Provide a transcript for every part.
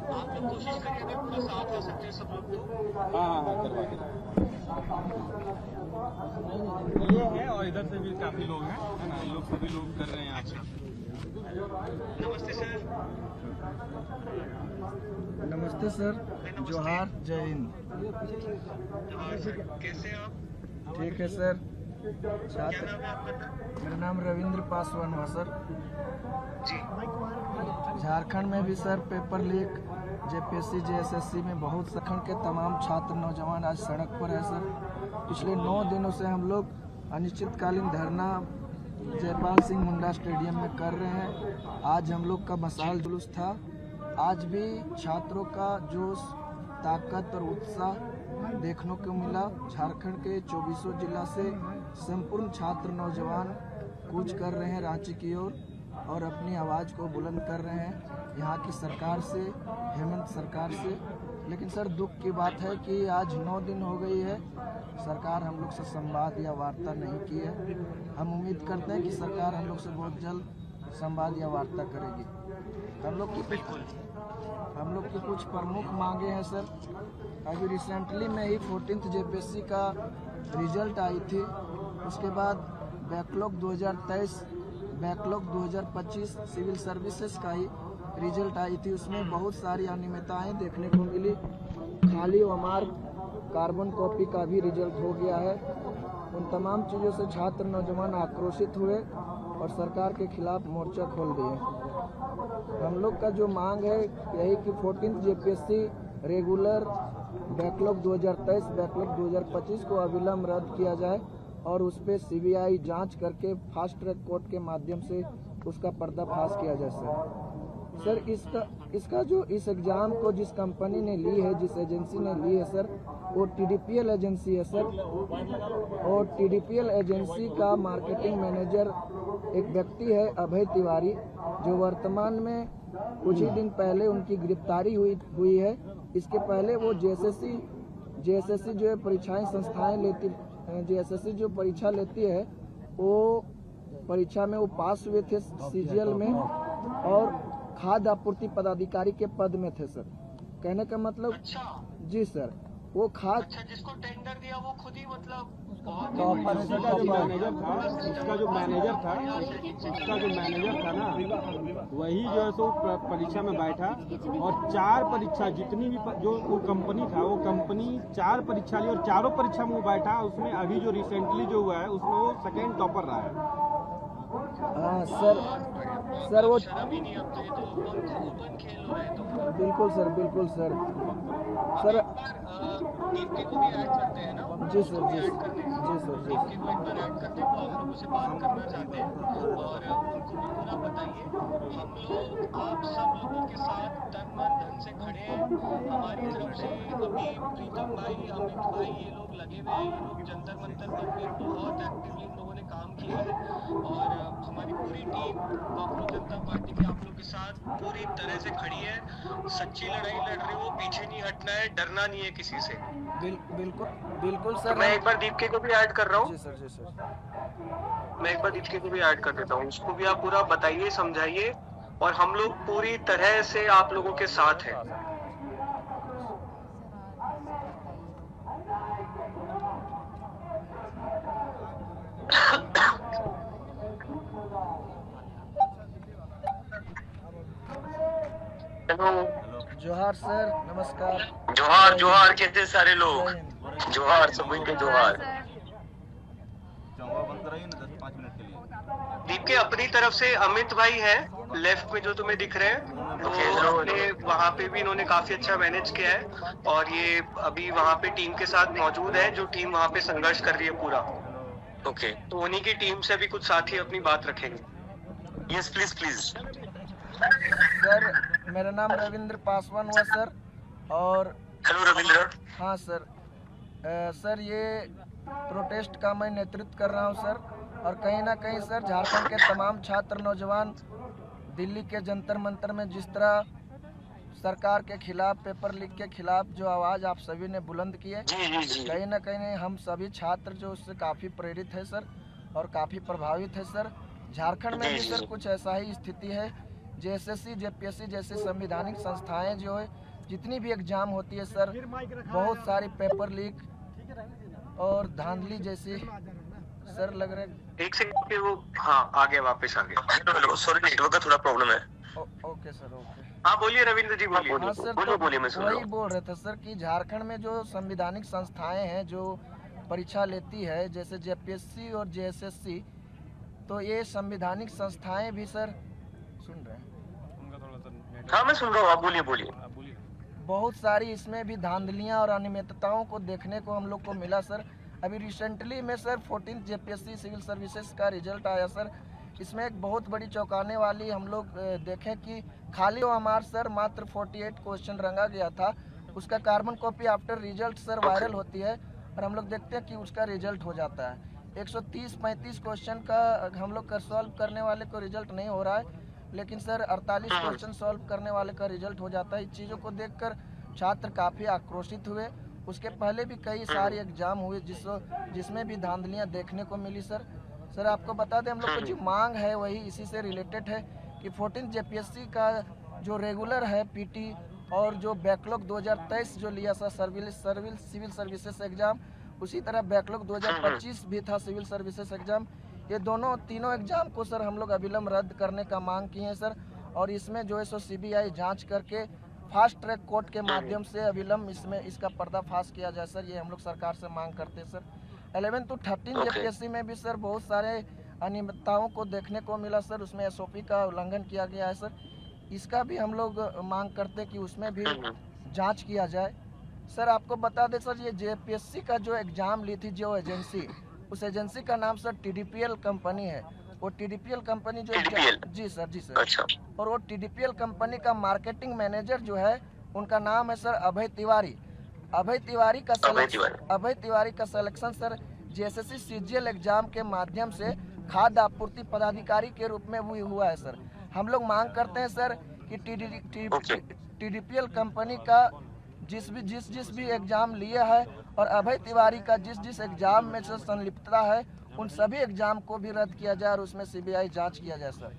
आप लोग कोशिश करिए अगर पूरा साथ आ सकते हैं सब लोग तो। हाँ करवा के ये है, और इधर से भी काफी लोग हैं, है ना, ये लोग सभी लोग कर रहे हैं यहाँ पे। नमस्ते सर। नमस्ते सर, जोहार, जय हिंद। जवाहर सर, कैसे हैं आप? ठीक है सर। क्या छात्र, नाम है आपका? मेरा नाम रविंद्र पासवान हुआ सर। जी। झारखंड में भी sir paper leak, JPSC JSSC में बहुत सखंड के तमाम छात्र नौजवान आज सड़क पर है सर। पिछले 9 दिनों से हम लोग अनिश्चितकालीन धरना जयपाल सिंह मुंडा स्टेडियम में कर रहे हैं। आज हम लोग का मशाल जुलूस था। आज भी छात्रों का जोश, ताकत और उत्साह देखने को मिला। झारखंड के 24 जिला से संपूर्ण छात्र नौजवान कूच कर रहे हैं रांची की ओर और अपनी आवाज़ को बुलंद कर रहे हैं यहाँ की सरकार से, हेमंत सरकार से। लेकिन सर दुख की बात है कि आज 9 दिन हो गई है, सरकार हम लोग से संवाद या वार्ता नहीं की है। हम उम्मीद करते हैं कि सरकार हम लोग से बहुत जल्द संवाद या वार्ता करेगी। हम लोग की कुछ प्रमुख मांगे हैं सर। अभी रिसेंटली में ही 14th जेपीएससी का रिजल्ट आई थी। उसके बाद बैकलॉग 2023, बैकलॉग 2025 सिविल सर्विसेज का ही रिजल्ट आई थी। उसमें बहुत सारी अनियमितताएं देखने को मिली। खाली अमार्क कार्बन कॉपी का भी रिजल्ट हो गया है। उन तमाम चीज़ों से छात्र नौजवान आक्रोशित हुए और सरकार के खिलाफ मोर्चा खोल दिए। हम लोग का जो मांग है यही कि 14th JPSC regular backlog 2023, backlog 2025 को अविलंब रद्द किया जाए और उस पर सीबीआई जांच करके फास्ट ट्रैक कोर्ट के माध्यम से उसका पर्दाफाश किया जाए सर। इसका जो इस एग्ज़ाम को जिस कंपनी ने ली है, जिस एजेंसी ने ली है सर, वो टीडीपीएल एजेंसी है सर। और टीडीपीएल एजेंसी का मार्केटिंग मैनेजर एक व्यक्ति है अभय तिवारी, जो वर्तमान में कुछ ही दिन पहले उनकी गिरफ्तारी हुई है। इसके पहले वो जेएसएससी जो है परीक्षाएं संस्थाएं लेती, जेएसएससी जो परीक्षा लेती है वो परीक्षा में वो पास हुए थे सीजीएल में और खाद्य आपूर्ति पदाधिकारी के पद में थे सर। कहने का मतलब अच्छा जी सर, वो अच्छा, जिसको टेंडर दिया वो खुद ही मतलब इसका जो मैनेजर था ना, वही जो है सो परीक्षा में बैठा और 4 परीक्षा जितनी भी जो वो कंपनी था, वो कंपनी 4 परीक्षा ली और चारों परीक्षा में वो बैठा। उसमें अभी जो रिसेंटली जो हुआ है उसमें वो 2nd टॉपर रहा है। हाँ सर वो शर्म ही नहीं, अब तो ये तो ओपन खेल हो रहा है। तो बिल्कुल सर, बिल्कुल सर। दीप्ति को भी ऐड करते हैं ना? जी सर, जी ऐड कर दें। जी सर, जी दीप्ति को एक बार ऐड कर दें, वो हम लोगों से बात करना चाहते हैं और उनको भी पूरा बताइए। हम लोग आप सब लोगों के साथ तन मन धन से खड़े हैं। हमारी तरफ से अभी प्रीतम भाई, अमित भाई, ये लोग लगे हुए हैं। ये लोग जंतर मंतर पर भी बहुत एक्टिवली इन लोगों ने काम किया है और हमारी पूरी टीम भारतीय जनता पार्टी की आप लोग के साथ पूरी तरह से खड़ी है। सच्ची लड़ाई लड़ रही हो, पीछे नहीं हटना है, डरना नहीं है किसी से। बिल्कुल सर। तो मैं एक बार दीप्ति को भी ऐड कर रहा हूँ। जी सर, जी सर। मैं एक बार दीप्ति को भी ऐड कर देता हूँ। उसको भी आप पूरा बताइए, समझाइए और हम लोग पूरी तरह से आप लोगों के साथ हैं। हेलो, जोहार सर, नमस्कार। जोहार जोहार कहते सारे लोग। जोहार सभी के जोहार। दीप्ति अपनी तरफ से अमित भाई है लेफ्ट में जो तुम्हें दिख रहे हैं, तो अपने वहाँ पे भी इन्होंने काफी अच्छा मैनेज किया है और ये अभी वहाँ पे टीम के साथ मौजूद है, जो टीम वहाँ पे संघर्ष कर रही है पूरा। ओके, तो उन्हीं की टीम से भी कुछ साथी अपनी बात रखेंगे। Yes please please. सर मेरा नाम रविंद्र पासवान हुआ सर। और हेलो रविंद्र। हाँ सर, सर ये प्रोटेस्ट का मैं नेतृत्व कर रहा हूँ सर। और कहीं ना कहीं सर झारखंड के तमाम छात्र नौजवान दिल्ली के जंतर मंतर में जिस तरह सरकार के खिलाफ, पेपर लीक के खिलाफ जो आवाज़ आप सभी ने बुलंद की है, कहीं ना कहीं हम सभी छात्र जो उससे काफ़ी प्रेरित है सर और काफ़ी प्रभावित है सर। झारखंड में भी सर कुछ ऐसा ही स्थिति है जेएसएससी जेपीएससी जैसे संविधानिक संस्थाएं जो है जितनी भी एग्जाम होती है सर, बहुत सारी पेपर लीक और धांधली जैसी सर लग रहा एक सेकंड पे वो हाँ आ गया, वापस आ गया। सॉरी नेटवर्क का थोड़ा प्रॉब्लम है। Okay sir, okay. हाँ बोलिए रविंद्र जी, बोलिए। हाँ सर, बोलिए बोलिए, मैं सुन रहा वही हूँ। बोल रहे थे सर कि झारखंड में जो संविधानिक संस्थाएं हैं जो परीक्षा लेती है जैसे जेपीएससी और जेएसएससी, तो ये संविधानिक संस्थाएं भी सर सुन रहे हैं? हाँ मैं सुन रहा हूँ, आप बोलिए बोलिए। बहुत सारी इसमें भी धांधलियां और अनियमितताओं को देखने को हम लोग को मिला सर। अभी रिसेंटली में सर 14 जेपीएससी सिविल सर्विसेज का रिजल्ट आया सर। इसमें एक बहुत बड़ी चौंकाने वाली हम लोग देखें कि खाली ओएमआर सर मात्र 48 क्वेश्चन रंगा गया था। उसका carbon copy after result sir viral होती है और हम लोग देखते हैं कि उसका रिजल्ट हो जाता है। 130-35 क्वेश्चन का हम लोग का सॉल्व करने वाले को रिजल्ट नहीं हो रहा है, लेकिन सर 48 क्वेश्चन सॉल्व करने वाले का रिजल्ट हो जाता है। इस चीज़ों को देखकर छात्र काफ़ी आक्रोशित हुए। उसके पहले भी कई सारे एग्जाम हुए जिसमें भी धांधलियां देखने को मिली सर। सर आपको बता दें, हम लोग को जो मांग है वही इसी से रिलेटेड है कि 14 जेपीएससी का जो रेगुलर है पीटी और जो बैकलॉग 2023 जो लिया था सिविल सर्विसेज एग्जाम, उसी तरह बैकलॉग 2025 भी था सिविल सर्विसेज एग्जाम। ये तीनों एग्जाम को सर हम लोग अविलंब रद्द करने का मांग किए हैं सर। और इसमें जो है सो सीबीआई जांच करके फास्ट ट्रैक कोर्ट के माध्यम से अविलंब इसका पर्दाफाश किया जाए सर। ये हम लोग सरकार से मांग करते हैं सर। 11 to 13 जेपीएससी में भी सर बहुत सारे अनियमितताओं को देखने को मिला सर। उसमें एसओपी का उल्लंघन किया गया है सर। इसका भी हम लोग मांग करते हैं कि उसमें भी जांच किया जाए सर। आपको बता दें सर, ये जेपीएससी का जो एग्जाम ली थी जो एजेंसी, उस एजेंसी का नाम सर टीडीपीएल कंपनी है। वो टीडीपीएल कंपनी जो जी सर अच्छा। और वो टीडीपीएल कंपनी का मार्केटिंग मैनेजर जो है उनका नाम है सर अभय तिवारी। अभय तिवारी का selection sir JSSC CGL exam के माध्यम से खाद्य आपूर्ति पदाधिकारी के रूप में भी हुआ है सर। हम लोग मांग करते हैं सर कि टीडीपीएल कंपनी का जिस भी एग्जाम लिया है और अभय तिवारी का जिस एग्जाम में से संलिप्तता है उन सभी एग्जाम को भी रद्द किया जाए और उसमें सीबीआई जांच किया जाए सर।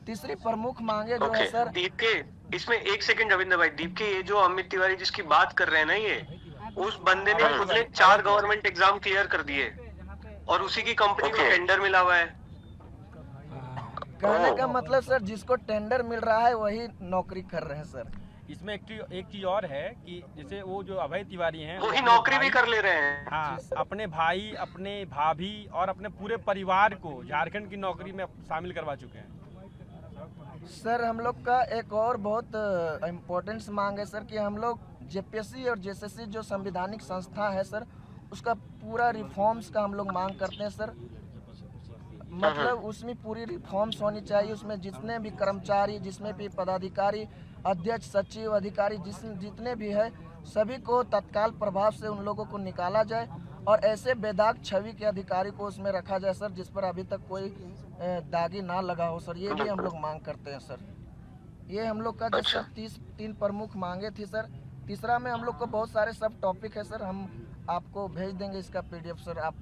तीसरी प्रमुख मांगे जो है सर, दीप के इसमें एक सेकंड रविंद्र भाई, दीप के ये जो अमित तिवारी जिसकी बात कर रहे हैं ना, ये उस बंदे ने खुद ने 4 गवर्नमेंट एग्जाम क्लियर कर दिए और उसी की कंपनी को टेंडर मिला हुआ है। कहने का मतलब सर जिसको टेंडर मिल रहा है वही नौकरी कर रहे हैं सर। इसमें एक चीज और है कि जैसे वो जो अभय तिवारी हैं वही नौकरी भी कर ले रहे हैं। हाँ, अपने भाई, अपने भाभी और अपने पूरे परिवार को झारखंड की नौकरी में शामिल करवा चुके हैं सर। हम लोग का एक और बहुत इम्पोर्टेंट मांग है सर कि हम लोग जेपीएससी और जेएसएससी जो संविधानिक संस्था है सर, उसका पूरा रिफॉर्म्स का हम लोग मांग करते हैं सर। मतलब उसमें पूरी रिफॉर्म्स होनी चाहिए। उसमें जितने भी कर्मचारी, जिसमें भी पदाधिकारी, अध्यक्ष, सचिव, अधिकारी जितने भी है सभी को तत्काल प्रभाव से उन लोगों को निकाला जाए और ऐसे बेदाग छवि के अधिकारी को उसमें रखा जाए सर जिस पर अभी तक कोई दागी ना लगा हो सर। ये भी हम लोग मांग करते हैं सर। ये हम लोग का जैसे 3 प्रमुख मांगे थी सर। तीसरा में हम लोग को बहुत सारे सब टॉपिक है सर, हम आपको भेज देंगे इसका पीडीएफ सर। आप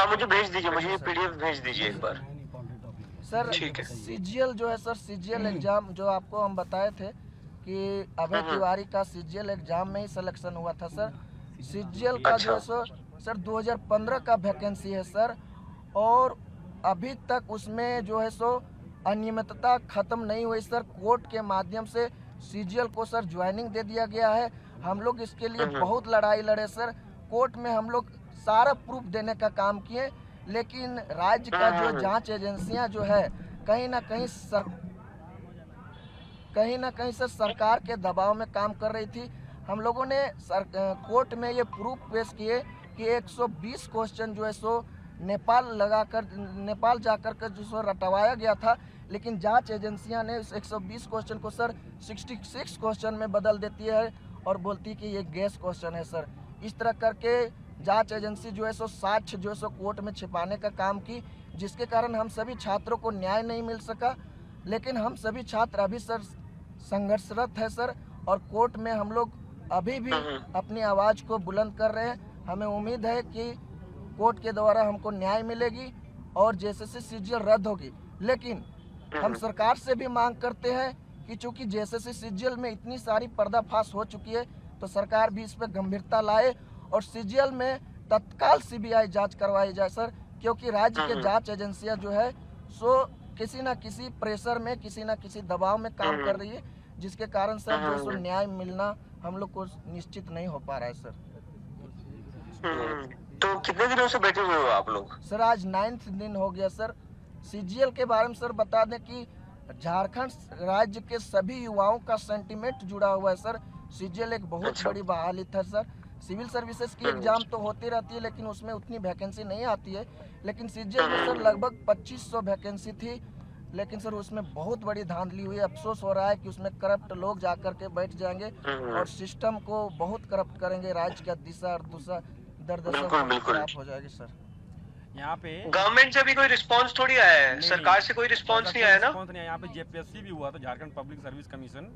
मुझे भेज दीजिए, मुझे पीडीएफ भेज दीजिए एक बार सर। सीजीएल जो है सर, सीजीएल एग्जाम जो आपको हम बताए थे कि अभय तिवारी का सीजीएल एग्जाम में ही सिलेक्शन हुआ था सर। सीजीएल का जो है सर 2015 का वैकेंसी है सर और अभी तक उसमें जो है सो अनियमितता खत्म नहीं हुई सर। कोर्ट के माध्यम से सीजीएल को सर ज्वाइनिंग दे दिया गया है। हम लोग इसके लिए बहुत लड़ाई लड़े सर। कोर्ट में हम लोग सारा प्रूफ देने का काम किए, लेकिन राज्य का जो जांच एजेंसियां जो है कहीं ना कहीं सर सरकार के दबाव में काम कर रही थी। हम लोगों ने कोर्ट में ये प्रूफ पेश किए कि 120 क्वेश्चन जो है सो नेपाल जाकर के जो सो रटवाया गया था, लेकिन जांच एजेंसियां ने इस 120 क्वेश्चन को सर 66 क्वेश्चन में बदल देती है और बोलती है कि ये गैस क्वेश्चन है सर। इस तरह करके जांच एजेंसी जो है सो साक्ष्य जो है सो कोर्ट में छिपाने का काम की, जिसके कारण हम सभी छात्रों को न्याय नहीं मिल सका। लेकिन हम सभी छात्र अभी सर संघर्षरत है सर और कोर्ट में हम लोग अभी भी अपनी आवाज़ को बुलंद कर रहे हैं। हमें उम्मीद है कि कोर्ट के द्वारा हमको न्याय मिलेगी और जेएसएससी सीजीएल रद्द होगी। लेकिन हम सरकार से भी मांग करते हैं कि चूंकि जेएसएससी सीजीएल में इतनी सारी पर्दाफाश हो चुकी है तो सरकार भी इस पर गंभीरता लाए और सीजीएल में तत्काल सीबीआई जांच करवाई जाए सर, क्योंकि राज्य के जांच एजेंसियां जो है सो किसी न किसी प्रेशर में, किसी न किसी दबाव में काम कर रही है, जिसके कारण सर जो सो न्याय मिलना हम लोग को निश्चित नहीं हो पा रहा है सर। तो कितने दिनों से बैठे हुए हो आप लोग? सर आज 9th दिन हो गया सर। सीजीएल के बारे में सर बता दें कि झारखंड राज्य के सभी युवाओं का सेंटिमेंट जुड़ा हुआ है सर। सीजीएल एक बहुत बड़ी बहाली था सर। सिविल सर्विसेज की एग्जाम तो होती रहती है लेकिन उसमें उतनी वैकेंसी नहीं आती है, लेकिन सीजीएल में सर लगभग 2500 वैकेंसी थी, लेकिन सर उसमें बहुत बड़ी धांधली हुई। अफसोस हो रहा है कि उसमें करप्ट लोग जाकर के बैठ जाएंगे और सिस्टम को बहुत करप्ट करेंगे, राज्य का दिशा और दूसरा दरदशा खराब हो जाएगी सर। यहाँ पे गवर्नमेंट से भी कोई रिस्पांस थोड़ी आया है, सरकार से कोई रिस्पांस नहीं आया ना। यहाँ पे जेपीएससी भी हुआ था, झारखंड पब्लिक सर्विस कमीशन,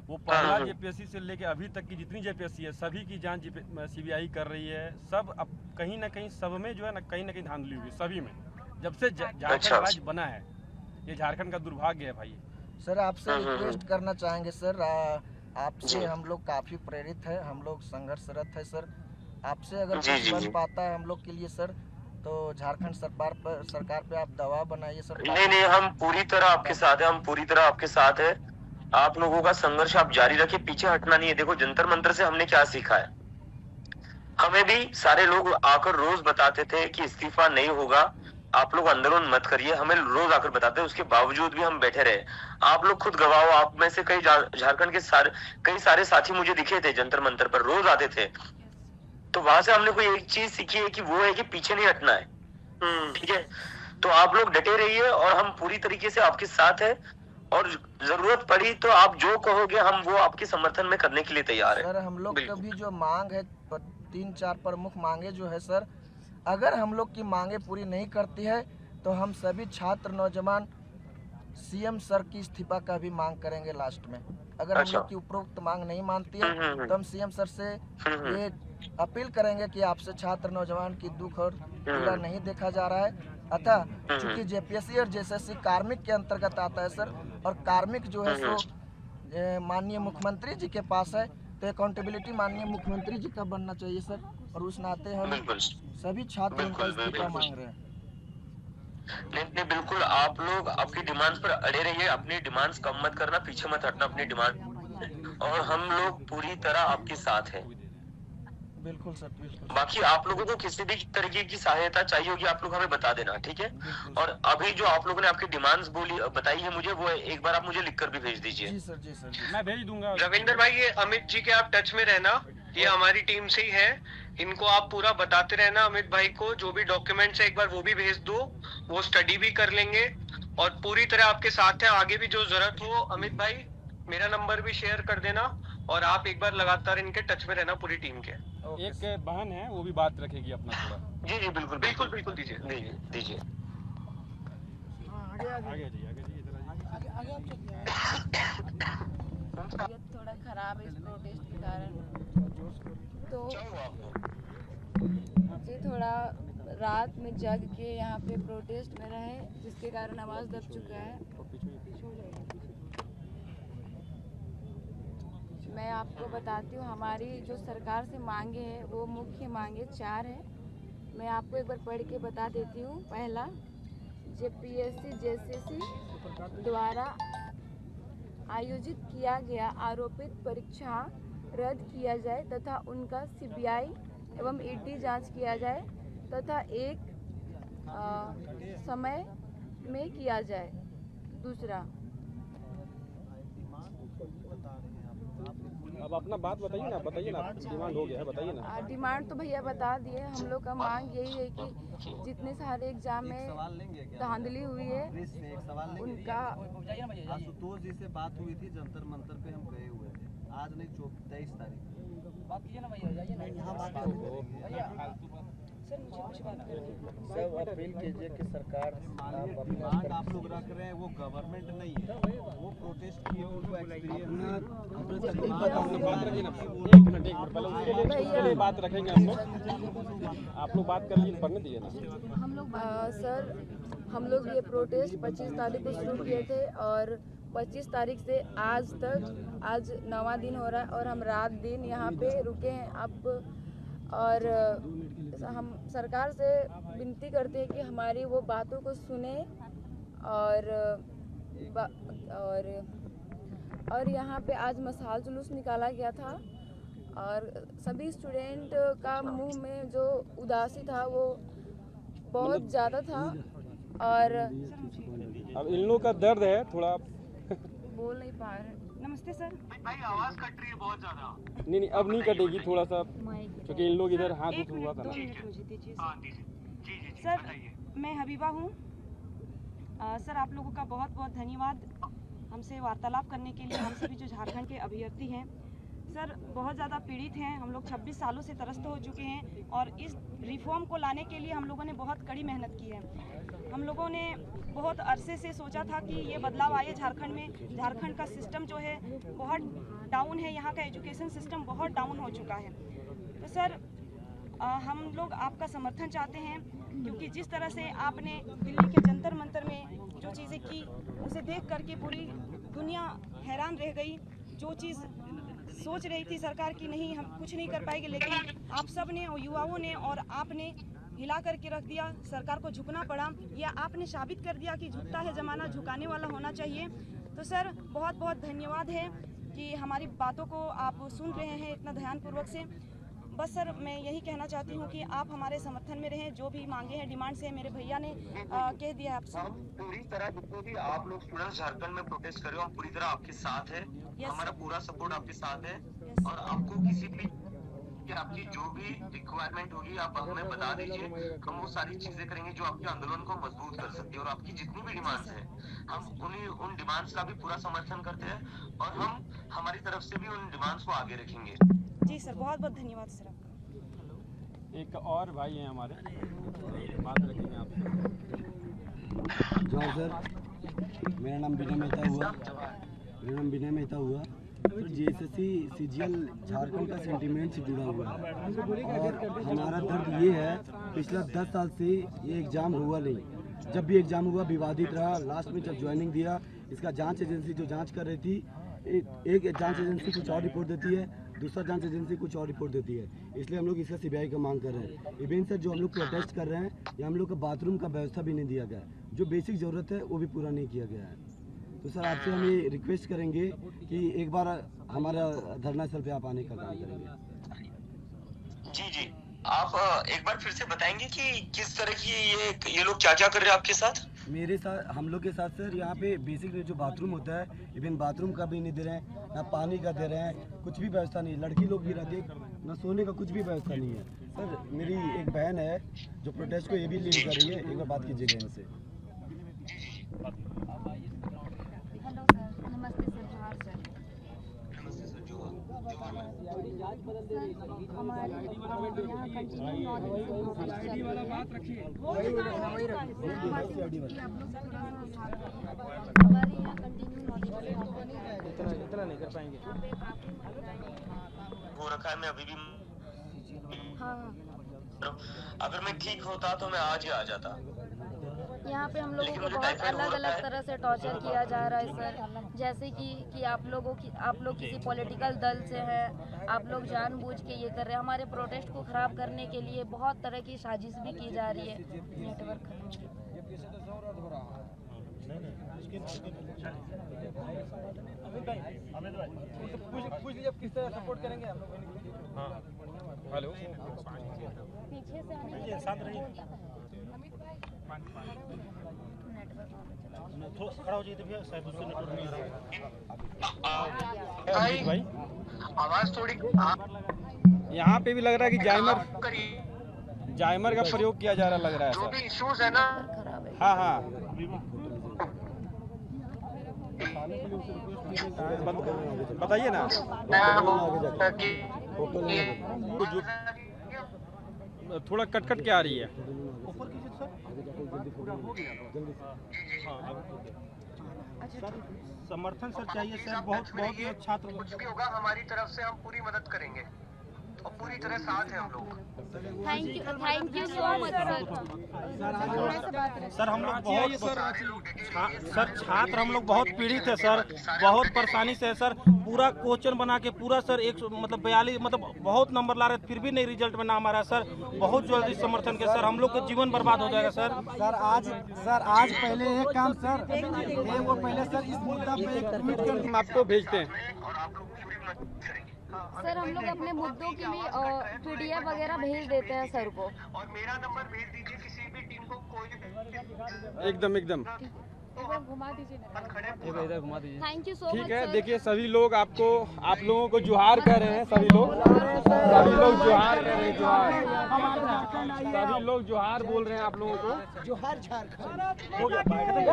वो पहला जेपीएससी से लेके अभी तक की जितनी जेपीएससी है सभी की जांच सीबीआई कर रही है। सब अब कहीं ना कहीं सब में जो है ना कहीं धांधली हुई सभी में, जब से झारखंड राज्य बना है। ये झारखंड का दुर्भाग्य है भाई। सर आपसे रिक्वेस्ट करना चाहेंगे सर, आपसे हम लोग काफी प्रेरित है, हम लोग संघर्षरत है सर। आपसे अगर कुछ बन पाता है हम लोग के लिए सर तो झारखंड सरकार पे आप दबाव बनाइए सर। नहीं, हम पूरी तरह आपके साथ है, हम पूरी तरह आपके साथ है। आप लोगों का संघर्ष आप जारी रखिए, पीछे हटना नहीं है। देखो जंतर मंतर से हमने क्या सीखा है, हमें भी सारे लोग आकर रोज बताते थे कि इस्तीफा नहीं होगा, आप लोग आंदोलन मत करिए, हमें रोज आकर बताते, उसके बावजूद भी हम बैठे रहे। आप लोग खुद गवाह हो, आप में से कई झारखंड के कई सारे साथी मुझे दिखे थे जंतर मंतर पर, रोज आते थे। तो वहां से हमने कोई एक चीज सीखी है कि वो है कि पीछे नहीं हटना है। ठीक है, तो आप लोग डटे रहिए और हम पूरी तरीके से आपके साथ है, और जरूरत पड़ी तो आप जो कहोगे हम वो आपके समर्थन में करने के लिए तैयार है। सर हम लोग का भी जो मांग है 3-4 प्रमुख मांगे जो है सर, अगर हम लोग की मांगे पूरी नहीं करती है तो हम सभी छात्र नौजवान सीएम सर की इस्तीफा का भी मांग करेंगे लास्ट में। अगर हम लोग की उपरोक्त मांग नहीं मानती है तो हम सीएम सर से ये अपील करेंगे कि आपसे छात्र नौजवान की दुख और पीड़ा नहीं देखा जा रहा है। अतः चूंकि जेपीएससी और जेएसएससी कार्मिक के अंतर्गत आता है सर, और कार्मिक जो है सो माननीय मुख्यमंत्री जी के पास है, तो अकाउंटेबिलिटी माननीय मुख्यमंत्री जी का बनना चाहिए सर, और उस नाते हम सभी छात्र उनका इस्तीफा मांग रहे हैं। नहीं, बिल्कुल आप लोग आपकी डिमांड्स पर अड़े रहिए, अपनी डिमांड्स कम मत करना, पीछे मत हटना अपनी डिमांड, और हम लोग पूरी तरह आपके साथ हैं। बिल्कुल सर, बिल्कुल। बाकी आप लोगों को किसी भी तरीके की सहायता चाहिए होगी आप लोग हमें बता देना, ठीक है। और अभी जो आप लोगों ने आपकी डिमांड्स बताई है मुझे, वो एक बार आप मुझे लिखकर भी भेज दीजिए। जी सर, जी सर, मैं भेज दूंगा। रविंदर भाई, ये अमित जी के आप टच में रहना, ये हमारी टीम से ही है, इनको आप पूरा बताते रहना। अमित भाई को जो भी डॉक्यूमेंट्स है एक बार वो भी भेज दो, वो स्टडी भी कर लेंगे और पूरी तरह आपके साथ है। आगे भी जो जरूरत हो अमित भाई मेरा नंबर भी शेयर कर देना, और आप एक बार लगातार इनके टच में रहना पूरी टीम के। एक बहन है वो भी बात रखेगी अपना थोड़ा। जी बिल्कुल बिल्कुल बिल्कुल, दीजिए। आगे जी तबीयत थोड़ा खराब है इस प्रोटेस्ट के कारण, तो जी थोड़ा रात में जग के यहाँ पे प्रोटेस्ट में रहे, जिसके कारण आवाज़ दब चुका है। मैं आपको बताती हूँ हमारी जो सरकार से मांगे हैं वो मुख्य मांगे 4 हैं। मैं आपको एक बार पढ़ के बता देती हूँ। पहला, जेपीएससी जेएसएससी द्वारा आयोजित किया गया आरोपित परीक्षा रद्द किया जाए तथा उनका सीबीआई एवं ईडी जांच किया जाए तथा एक समय में किया जाए। दूसरा, अब अपना बात बताइए ना, डिमांड हो गया है, बताइए ना। डिमांड तो भैया बता दिए। हम लोग का मांग यही है कि जितने सारे एग्जाम में धांधली हुई है उनका। आशुतोष जी से बात हुई थी, जंतर मंतर पे हम गए हुए थे, आज नहीं 23 तारीख बात कीजिए ना भैया। सर मुझे कुछ बात करनी है। सब अपील कीजिए कि सरकार मांग आप लोग रख रहे हैं वो गवर्नमेंट नहीं है, वो प्रोटेस्ट किए उनको एक्सपीरियंस बात रखेंगे हम लोग। आप लोग बात कर लीजिए, पढ़ने दीजिए ना। सर हम लोग ये प्रोटेस्ट 25 तारीख को शुरू किए थे और 25 तारीख से आज तक, आज 9वां दिन हो रहा है और हम रात दिन यहाँ पे रुके हैं अब। और हम सरकार से विनती करते हैं कि हमारी वो बातों को सुने और यहाँ पे आज मशाल जुलूस निकाला गया था और सभी स्टूडेंट का मुंह में जो उदासी था वो बहुत ज़्यादा था। और अब इन लोगों का दर्द है थोड़ा बोल नहीं पा रहे। नमस्ते सर। भाई आवाज कट रही है बहुत ज्यादा। नहीं अब नहीं कटेगी, थोड़ा सा क्योंकि इन लोग इधर हाथ एक हुआ मिनट, था 2 ना। मिनट मुझे दीजिए हाँ दीजिए। जी सर। बताइए। मैं हबीबा हूँ। सर आप लोगों का बहुत बहुत धन्यवाद हमसे वार्तालाप करने के लिए। हम सभी जो झारखंड के अभ्यर्थी हैं सर बहुत ज़्यादा पीड़ित हैं। हम लोग 26 सालों से त्रस्त हो चुके हैं और इस रिफॉर्म को लाने के लिए हम लोगों ने बहुत कड़ी मेहनत की है। हम लोगों ने बहुत अरसे से सोचा था कि ये बदलाव आए झारखंड में। झारखंड का सिस्टम जो है बहुत डाउन है, यहाँ का एजुकेशन सिस्टम बहुत डाउन हो चुका है। तो सर हम लोग आपका समर्थन चाहते हैं क्योंकि जिस तरह से आपने दिल्ली के जंतर मंतर में जो चीज़ें की उसे देख करके पूरी दुनिया हैरान रह गई। जो चीज़ सोच रही थी सरकार की नहीं हम कुछ नहीं कर पाएंगे, लेकिन आप सब ने और युवाओं ने और आपने हिला करके रख दिया। सरकार को झुकना पड़ा या आपने साबित कर दिया कि झुकता है ज़माना, झुकाने वाला होना चाहिए। तो सर बहुत बहुत धन्यवाद है कि हमारी बातों को आप सुन रहे हैं इतना ध्यानपूर्वक से। बस सर मैं यही कहना चाहती हूँ कि आप हमारे समर्थन में रहें। जो भी मांगे हैं डिमांड से मेरे भैया ने कह दिया आपसे। हम पूरी तरह जितने भी आप लोग स्टूडेंट्स झारखंड में प्रोटेस्ट कर रहे हो हम पूरी तरह आपके साथ है। हमारा पूरा सपोर्ट आपके साथ है और आपको किसी भी कि आपकी जो भी रिक्वायरमेंट होगी आप हमें बता दीजिए। हम वो सारी चीजें करेंगे जो आपके आंदोलन को मजबूत कर सकती है और आपकी जितनी भी डिमांड्स है हम उन डिमांड्स का भी पूरा समर्थन करते हैं और हम हमारी तरफ से भी उन डिमांड्स को आगे रखेंगे। जी सर बहुत बहुत धन्यवाद सर आपका। एक और भाई हैं हमारे, बात रखेंगे आपसे। जय सर, मेरा नाम विनय मेहता हुआ। तो जेएसएससी सीजीएल झारखंड का सेंटीमेंट से जुड़ा हुआ है और हमारा दर्द ये है पिछला 10 साल से ये एग्ज़ाम हुआ नहीं। जब भी एग्ज़ाम हुआ विवादित रहा। लास्ट में जब ज्वाइनिंग दिया इसका जांच एजेंसी जो जांच कर रही थी, एक जांच एजेंसी कुछ और रिपोर्ट देती है, दूसरा जांच एजेंसी कुछ और रिपोर्ट देती है। इसलिए हम लोग इसका सीबीआई का मांग कर रहे हैं। इवन सर जो हम लोग प्रोटेस्ट कर रहे हैं ये हम लोग का बाथरूम का व्यवस्था भी नहीं दिया गया, जो बेसिक ज़रूरत है वो भी पूरा नहीं किया गया है। तो सर आपसे हम ये रिक्वेस्ट करेंगे कि एक बार हमारा धरना स्थल पे आप आने का काम करेंगे। जी आप एक बार फिर से बताएंगे कि किस तरह की ये लोग क्या क्या कर रहे हैं आपके साथ। मेरे साथ हम लोग के साथ सर यहाँ पे बेसिक जो बाथरूम होता है इवन बाथरूम का भी नहीं दे रहे हैं, ना पानी का दे रहे हैं, कुछ भी व्यवस्था नहीं। लड़की लोग भी रहती है, ना सोने का कुछ भी व्यवस्था नहीं है। सर मेरी एक बहन है जो प्रोटेस्ट को ये भी लीड कर रही है, एक बार बात कीजिएगा इनसे। हेलो सर, नमस्ते सर, जोहार सर। हमारे यहाँ कंटिन्यू नॉलेज हमारे यहाँ कंटिन्यू इतना नहीं कर पाएंगे। हो रखा है मैं अभी भी हाँ अगर मैं ठीक होता तो मैं आज ही आ जाता। यहाँ पे हम लोगों को बहुत अलग अलग तरह से टॉर्चर किया जा रहा है सर। जैसे कि आप लोग किसी पॉलिटिकल दल से हैं, आप लोग जानबूझ के ये कर रहे हैं। हमारे प्रोटेस्ट को खराब करने के लिए बहुत तरह की साजिश भी की जा रही है। नेटवर्क किस तरह सपोर्ट करेंगे हम लोग। हेलो पीछे से आने खड़ा हो जाइए शायद उससे नेटवर्क नहीं आ रहा भाई भाई। आवाज थोड़ी यहाँ पे भी लग रहा है कि जाइमर का प्रयोग किया जा रहा लग रहा है जो सर। भी इश्यूज है ना। हाँ बताइए ना। थोड़ा कट के आ रही है। समर्थन सर चाहिए सर, बहुत ही छात्र कुछ भी होगा हमारी तरफ से हम पूरी मदद करेंगे। और पूरी तरह साथ है हम लोग। Thank you so much sir हम लोग बहुत सर छात्र हम लोग बहुत पीड़ित है सर, बहुत परेशानी से है सर। पूरा क्वेश्चन बना के पूरा सर 42 बहुत नंबर ला रहे फिर भी नहीं रिजल्ट में नाम आ रहा है सर। बहुत जल्दी समर्थन के सर, हम लोग का जीवन बर्बाद हो जाएगा सर। सर आज पहले एक काम सर वो पहले सर इस मुद्दा पे एक ट्वीट कर हम आपको भेजते हैं। सर हम लोग अपने मुद्दों के लिए PDF वगैरह भेज देते हैं सर को। और मेरा नंबर भेज दीजिए किसी भी टीम को, कोई भी एकदम एक बार घुमा दीजिए। Thank you so much. ठीक है, देखिए सभी लोग आप लोगों को जुहार कर रहे हैं। सभी लोग जुहार कर रहे हैं, जुहार सभी लोग जुहार बोल रहे हैं आप लोगों को। जोहार झारखंड हो गया बंद करिए।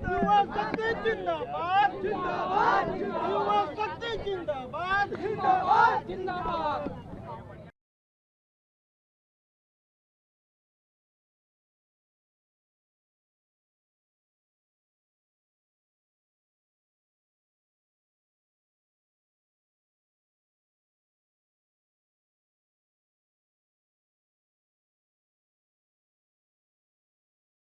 युवा शक्ति जिंदाबाद जिंदाबाद, युवा शक्ति जिंदाबाद जिंदाबाद जिंदाबाद।